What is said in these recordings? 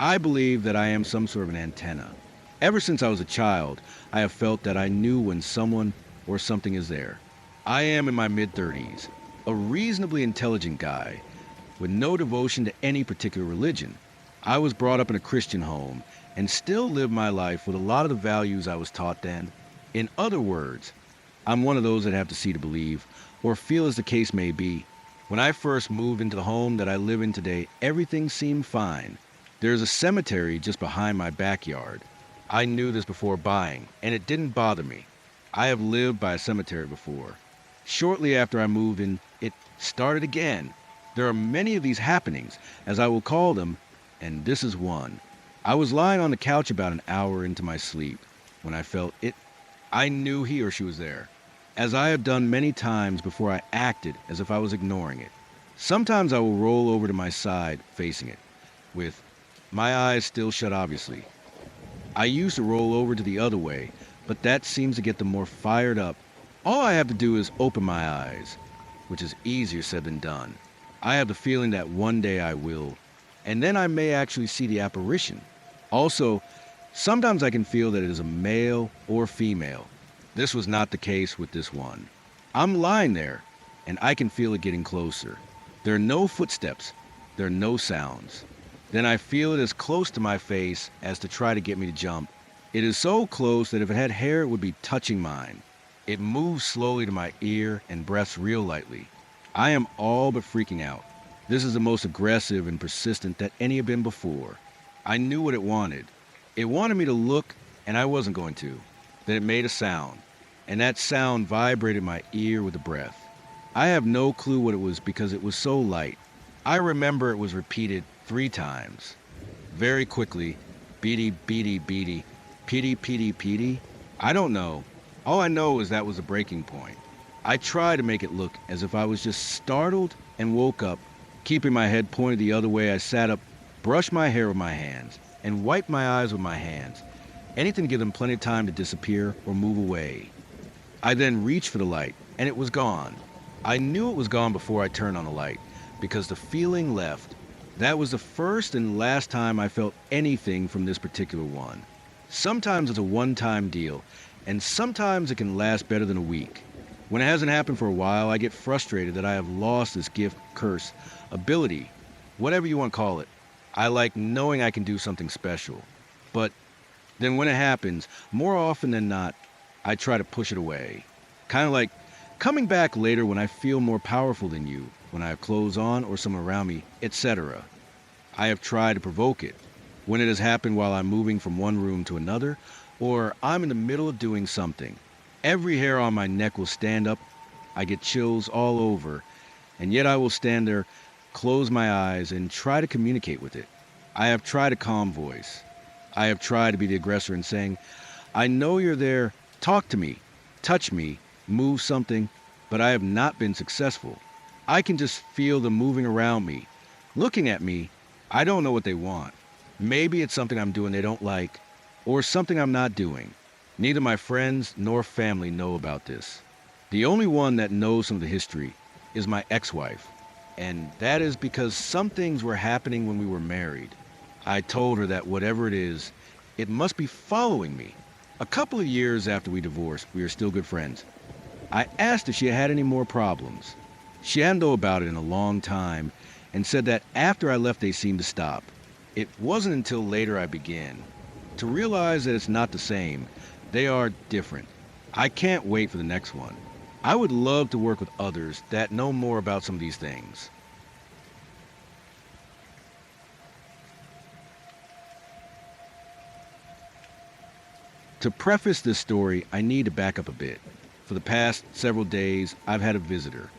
I believe that I am some sort of an antenna. Ever since I was a child, I have felt that I knew when someone or something is there. I am in my mid 30s, a reasonably intelligent guy with no devotion to any particular religion. I was brought up in a Christian home and still live my life with a lot of the values I was taught then. In other words, I'm one of those that have to see to believe, or feel as the case may be. When I first moved into the home that I live in today, everything seemed fine. There's a cemetery just behind my backyard. I knew this before buying, and it didn't bother me. I have lived by a cemetery before. Shortly after I moved in, it started again. There are many of these happenings, as I will call them, and this is one. I was lying on the couch about an hour into my sleep when I felt it. I knew he or she was there, as I have done many times before. I acted as if I was ignoring it. Sometimes I will roll over to my side, facing it, with my eyes still shut obviously. I used to roll over to the other way, but that seems to get them more fired up. All I have to do is open my eyes, which is easier said than done. I have the feeling that one day I will, and then I may actually see the apparition. Also, sometimes I can feel that it is a male or female. This was not the case with this one. I'm lying there, and I can feel it getting closer. There are no footsteps. There are no sounds. Then I feel it as close to my face as to try to get me to jump. It is so close that if it had hair, it would be touching mine. It moves slowly to my ear and breaths real lightly. I am all but freaking out. This is the most aggressive and persistent that any have been before. I knew what it wanted. It wanted me to look, and I wasn't going to. Then it made a sound, and that sound vibrated my ear with the breath. I have no clue what it was because it was so light. I remember it was repeated 3 times. Very quickly, beady, beady, beady, pity, pity, pity. I don't know. All I know is that was a breaking point. I tried to make it look as if I was just startled and woke up. Keeping my head pointed the other way, I sat up, brushed my hair with my hands, and wiped my eyes with my hands. Anything to give them plenty of time to disappear or move away. I then reached for the light, and it was gone. I knew it was gone before I turned on the light, because the feeling left. That was the first and last time I felt anything from this particular one. Sometimes it's a one-time deal, and sometimes it can last better than a week. When it hasn't happened for a while, I get frustrated that I have lost this gift, curse, ability, whatever you want to call it. I like knowing I can do something special. But then when it happens, more often than not, I try to push it away. Kind of like coming back later when I feel more powerful than you, when I have clothes on or someone around me, etc. I have tried to provoke it. When it has happened while I'm moving from one room to another, or I'm in the middle of doing something. Every hair on my neck will stand up. I get chills all over, and yet I will stand there, close my eyes, and try to communicate with it. I have tried a calm voice. I have tried to be the aggressor and saying, I know you're there, talk to me, touch me, move something, but I have not been successful. I can just feel them moving around me, looking at me. I don't know what they want. Maybe it's something I'm doing they don't like, or something I'm not doing. Neither my friends nor family know about this. The only one that knows some of the history is my ex-wife, and that is because some things were happening when we were married. I told her that whatever it is, it must be following me. A couple of years after we divorced, we are still good friends. I asked if she had any more problems. She hadn't known about it in a long time, and said that after I left they seemed to stop. It wasn't until later I began to realize that it's not the same. They are different. I can't wait for the next one. I would love to work with others that know more about some of these things. To preface this story, I need to back up a bit. For the past several days, I've had a visitor.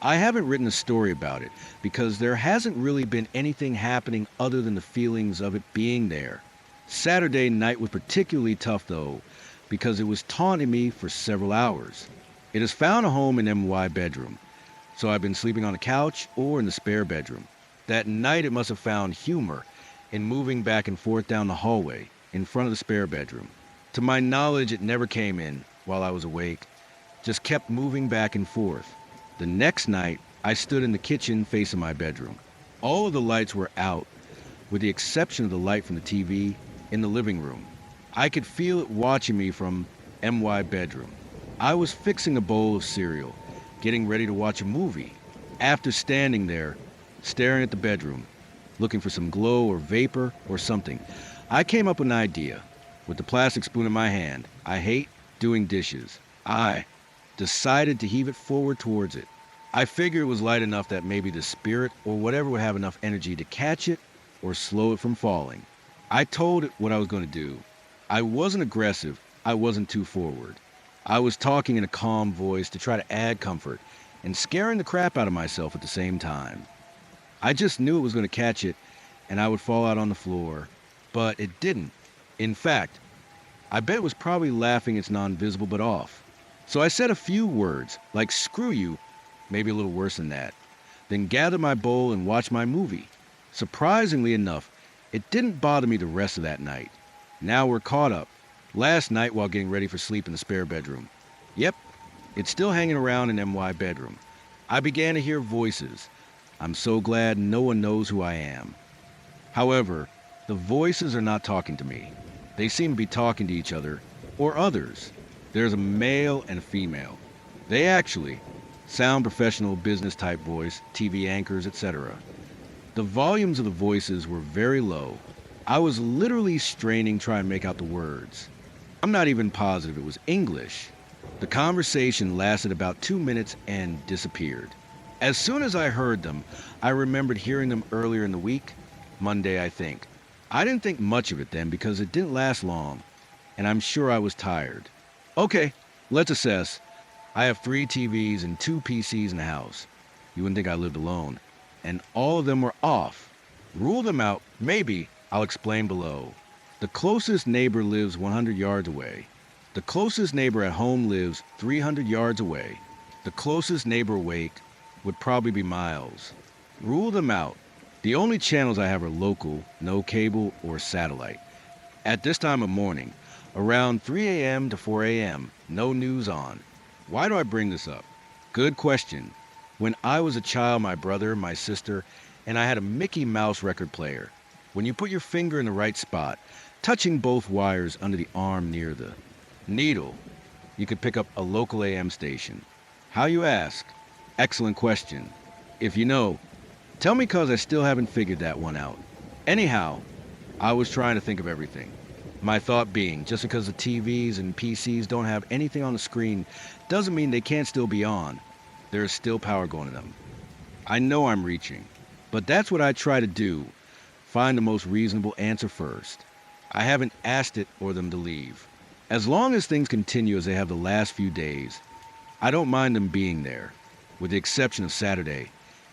I haven't written a story about it because there hasn't really been anything happening other than the feelings of it being there. Saturday night was particularly tough though, because it was taunting me for several hours. It has found a home in MY bedroom, so I've been sleeping on the couch or in the spare bedroom. That night it must have found humor in moving back and forth down the hallway in front of the spare bedroom. To my knowledge, it never came in while I was awake, just kept moving back and forth. The next night, I stood in the kitchen facing my bedroom. All of the lights were out, with the exception of the light from the TV in the living room. I could feel it watching me from MY bedroom. I was fixing a bowl of cereal, getting ready to watch a movie. After standing there, staring at the bedroom, looking for some glow or vapor or something, I came up with an idea. With the plastic spoon in my hand, I hate doing dishes. I decided to heave it forward towards it. I figured it was light enough that maybe the spirit or whatever would have enough energy to catch it or slow it from falling. I told it what I was going to do. I wasn't aggressive. I wasn't too forward. I was talking in a calm voice to try to add comfort and scaring the crap out of myself at the same time. I just knew it was going to catch it and I would fall out on the floor, but it didn't. In fact, I bet it was probably laughing its non-visible but off. So I said a few words, like screw you, maybe a little worse than that, then gathered my bowl and watched my movie. Surprisingly enough, it didn't bother me the rest of that night. Now we're caught up. Last night while getting ready for sleep in the spare bedroom. Yep, it's still hanging around in MY bedroom. I began to hear voices. I'm so glad no one knows who I am. However, the voices are not talking to me. They seem to be talking to each other, or others. There's a male and a female. They actually sound professional business type voice, TV anchors, etc. The volumes of the voices were very low. I was literally straining trying to make out the words. I'm not even positive it was English. The conversation lasted about 2 minutes and disappeared. As soon as I heard them, I remembered hearing them earlier in the week, Monday I think. I didn't think much of it then because it didn't last long, and I'm sure I was tired. Okay, let's assess. I have 3 TVs and 2 PCs in the house. You wouldn't think I lived alone. And all of them were off. Rule them out, maybe. I'll explain below. The closest neighbor lives 100 yards away. The closest neighbor at home lives 300 yards away. The closest neighbor awake would probably be miles. Rule them out. The only channels I have are local, no cable or satellite. At this time of morning, around 3 a.m. to 4 a.m., no news on. Why do I bring this up? Good question. When I was a child, my brother, my sister, and I had a Mickey Mouse record player. When you put your finger in the right spot, touching both wires under the arm near the needle, you could pick up a local AM station. How you ask? Excellent question. If you know, tell me cause I still haven't figured that one out. Anyhow, I was trying to think of everything. My thought being, just because the TVs and PCs don't have anything on the screen doesn't mean they can't still be on. There is still power going to them. I know I'm reaching, but that's what I try to do. Find the most reasonable answer first. I haven't asked it or them to leave. As long as things continue as they have the last few days, I don't mind them being there. With the exception of Saturday,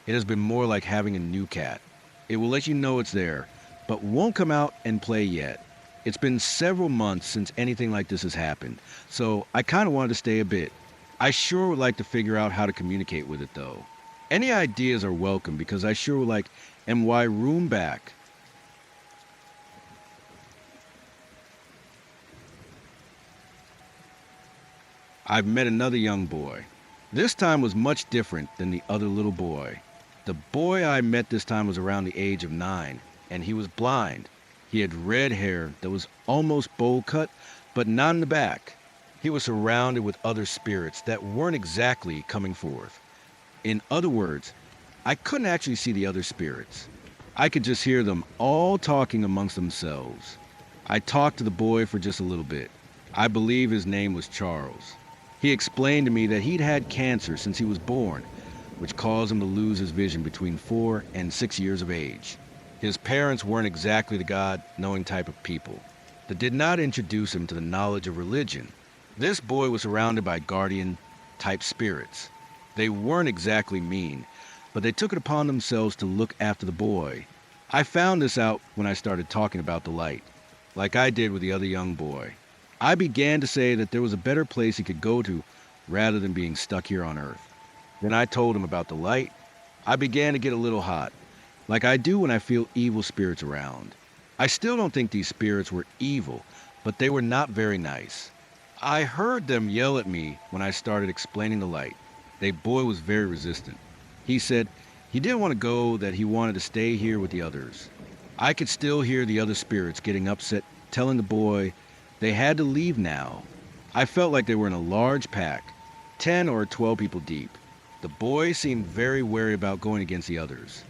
it has been more like having a new cat. It will let you know it's there, but won't come out and play yet. It's been several months since anything like this has happened, so I kind of wanted to stay a bit. I sure would like to figure out how to communicate with it though. Any ideas are welcome because I sure would like MY room back. I've met another young boy. This time was much different than the other little boy. The boy I met this time was around the age of 9, and he was blind. He had red hair that was almost bowl cut, but not in the back. He was surrounded with other spirits that weren't exactly coming forth. In other words, I couldn't actually see the other spirits. I could just hear them all talking amongst themselves. I talked to the boy for just a little bit. I believe his name was Charles. He explained to me that he'd had cancer since he was born, which caused him to lose his vision between 4 and 6 years of age. His parents weren't exactly the God-knowing type of people that did not introduce him to the knowledge of religion. This boy was surrounded by guardian-type spirits. They weren't exactly mean, but they took it upon themselves to look after the boy. I found this out when I started talking about the light, like I did with the other young boy. I began to say that there was a better place he could go to rather than being stuck here on Earth. Then I told him about the light. I began to get a little hot, like I do when I feel evil spirits around. I still don't think these spirits were evil, but they were not very nice. I heard them yell at me when I started explaining the light. The boy was very resistant. He said he didn't want to go, that he wanted to stay here with the others. I could still hear the other spirits getting upset, telling the boy they had to leave now. I felt like they were in a large pack, 10 or 12 people deep. The boy seemed very wary about going against the others.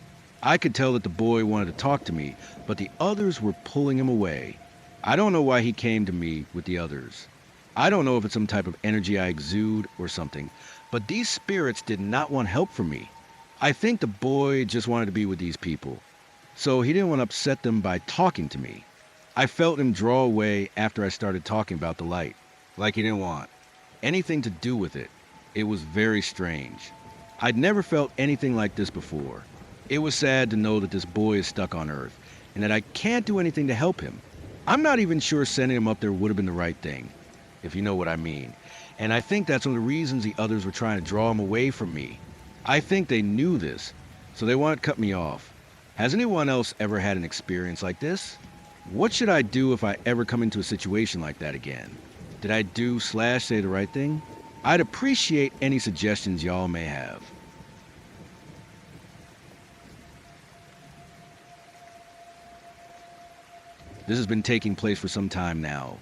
I could tell that the boy wanted to talk to me, but the others were pulling him away. I don't know why he came to me with the others. I don't know if it's some type of energy I exude or something, but these spirits did not want help from me. I think the boy just wanted to be with these people, so he didn't want to upset them by talking to me. I felt him draw away after I started talking about the light, like he didn't want anything to do with it. It was very strange. I'd never felt anything like this before. It was sad to know that this boy is stuck on Earth, and that I can't do anything to help him. I'm not even sure sending him up there would have been the right thing, if you know what I mean. And I think that's one of the reasons the others were trying to draw him away from me. I think they knew this, so they wanted to cut me off. Has anyone else ever had an experience like this? What should I do if I ever come into a situation like that again? Did I do/say the right thing? I'd appreciate any suggestions y'all may have. This has been taking place for some time now,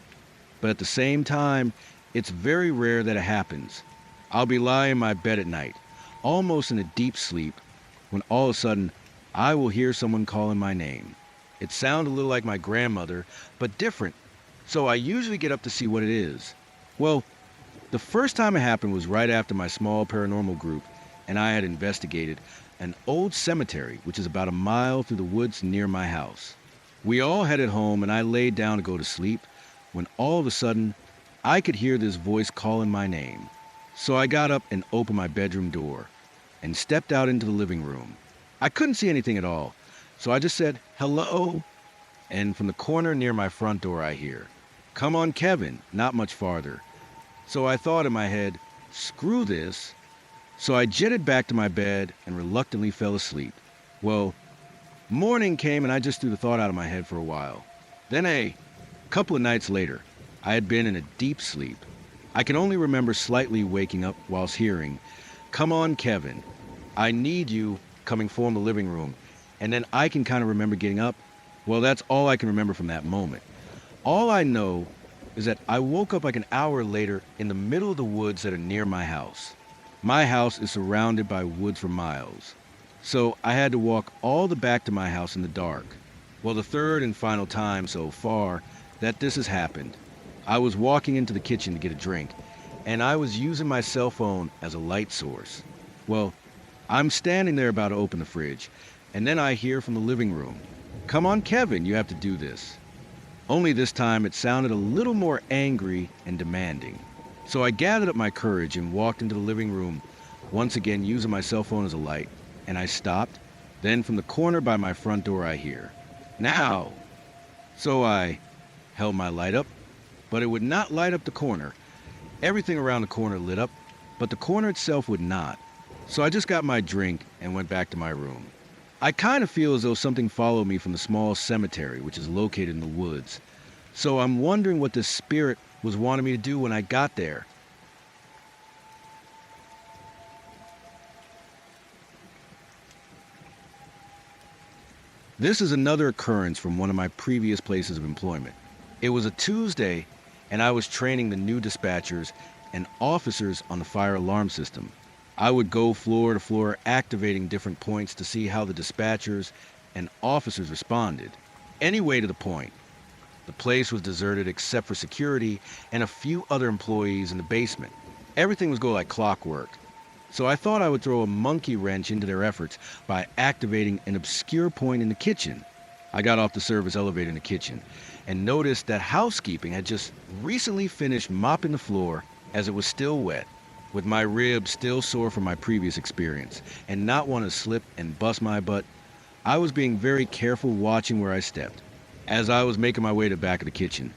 but at the same time, it's very rare that it happens. I'll be lying in my bed at night, almost in a deep sleep, when all of a sudden, I will hear someone calling my name. It sounded a little like my grandmother, but different, so I usually get up to see what it is. Well, the first time it happened was right after my small paranormal group and I had investigated an old cemetery, which is about a mile through the woods near my house. We all headed home and I laid down to go to sleep when all of a sudden I could hear this voice calling my name. So I got up and opened my bedroom door and stepped out into the living room. I couldn't see anything at all, so I just said, "Hello?" And from the corner near my front door I hear, "Come on, Kevin," not much farther. So I thought in my head, screw this. So I jetted back to my bed and reluctantly fell asleep. Well, morning came and I just threw the thought out of my head for a while. Then a couple of nights later, I had been in a deep sleep. I can only remember slightly waking up whilst hearing, "Come on, Kevin, I need you," coming from the living room. And then I can kind of remember getting up. Well, that's all I can remember from that moment. All I know is that I woke up like an hour later in the middle of the woods that are near my house. My house is surrounded by woods for miles, so I had to walk all the back to my house in the dark. Well, the third and final time so far that this has happened, I was walking into the kitchen to get a drink, and I was using my cell phone as a light source. Well, I'm standing there about to open the fridge, and then I hear from the living room, "Come on, Kevin, you have to do this." Only this time it sounded a little more angry and demanding. So I gathered up my courage and walked into the living room, once again using my cell phone as a light, and I stopped. Then from the corner by my front door I hear, "Now!" So I held my light up, but it would not light up the corner. Everything around the corner lit up, but the corner itself would not. So I just got my drink and went back to my room. I kind of feel as though something followed me from the small cemetery, which is located in the woods. So I'm wondering what this spirit was wanting me to do when I got there. This is another occurrence from one of my previous places of employment. It was a Tuesday, and I was training the new dispatchers and officers on the fire alarm system. I would go floor to floor activating different points to see how the dispatchers and officers responded. Anyway, to the point, the place was deserted except for security and a few other employees in the basement. Everything was going like clockwork. So I thought I would throw a monkey wrench into their efforts by activating an obscure point in the kitchen. I got off the service elevator in the kitchen and noticed that housekeeping had just recently finished mopping the floor as it was still wet, with my ribs still sore from my previous experience, and not want to slip and bust my butt. I was being very careful watching where I stepped. As I was making my way to the back of the kitchen,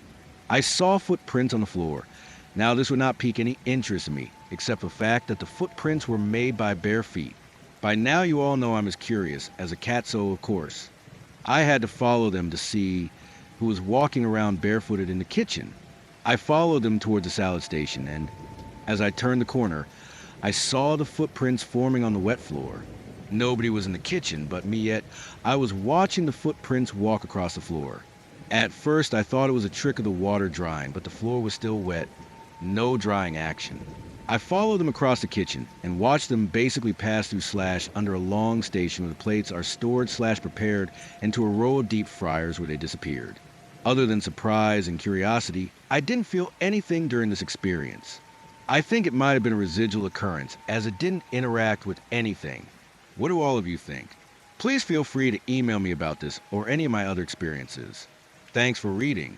I saw footprints on the floor. Now this would not pique any interest in me, except the fact that the footprints were made by bare feet. By now you all know I'm as curious as a cat, so of course, I had to follow them to see who was walking around barefooted in the kitchen. I followed them towards the salad station, and as I turned the corner, I saw the footprints forming on the wet floor. Nobody was in the kitchen but me, yet I was watching the footprints walk across the floor. At first, I thought it was a trick of the water drying, but the floor was still wet. No drying action. I followed them across the kitchen and watched them basically pass through slash under a long station where the plates are stored slash prepared into a row of deep fryers where they disappeared. Other than surprise and curiosity, I didn't feel anything during this experience. I think it might have been a residual occurrence as it didn't interact with anything. What do all of you think? Please feel free to email me about this or any of my other experiences. Thanks for reading.